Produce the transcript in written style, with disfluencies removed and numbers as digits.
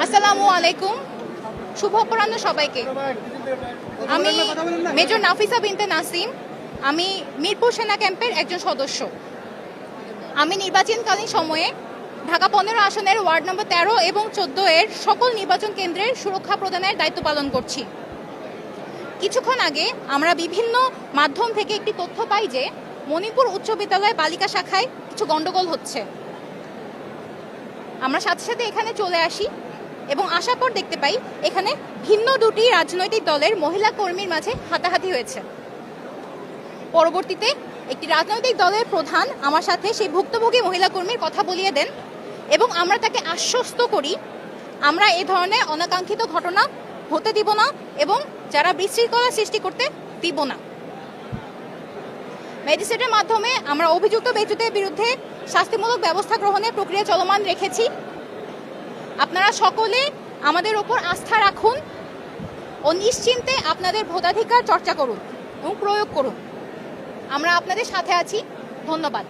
আসসালামু আলাইকুম, শুভ অপরাহ্ন সবাইকে। আমি মেজর নাফিসা বিনতে নাসিম। আমি মিরপুর সেনা ক্যাম্পের একজন সদস্য। আমি নির্বাচনকালীন সময়ে ঢাকা 15 আসনের ওয়ার্ড নম্বর 13 এবং 14 এর সকল নির্বাচন কেন্দ্রের সুরক্ষা প্রদানের দায়িত্ব পালন করছি। কিছুক্ষণ আগে আমরা বিভিন্ন মাধ্যম থেকে একটি তথ্য পাই যে মনিপুর উচ্চ বিদ্যালয় বালিকা শাখায় কিছু গন্ডগোল হচ্ছে। আমরা সাথে সাথে এখানে চলে আসি এবং আসার পর দেখতে পাই এখানে ভিন্ন দুটি রাজনৈতিক দলের মহিলা কর্মীর মাঝে হাতাহাতি হয়েছে। পরবর্তীতে একটি রাজনৈতিক দলের প্রধান আমার সাথে সেই ভুক্তভোগী মহিলা কর্মীর কথা বলিয়ে দেন এবং আমরা তাকে আশ্বস্ত করি আমরা এ ধরনের অনাকাঙ্ক্ষিত ঘটনা হতে দিব না এবং যারা বিশৃঙ্খলা সৃষ্টি করতে দিব না। ম্যাজিস্ট্রেটের মাধ্যমে আমরা অভিযুক্ত ব্যক্তিদের বিরুদ্ধে শাস্তিমূলক ব্যবস্থা গ্রহণের প্রক্রিয়া চলমান রেখেছি। আপনারা সকলে আমাদের ওপর আস্থা রাখুন ও নিশ্চিন্তে আপনাদের ভোটাধিকার চর্চা করুন এবং প্রয়োগ করুন। আমরা আপনাদের সাথে আছি। ধন্যবাদ।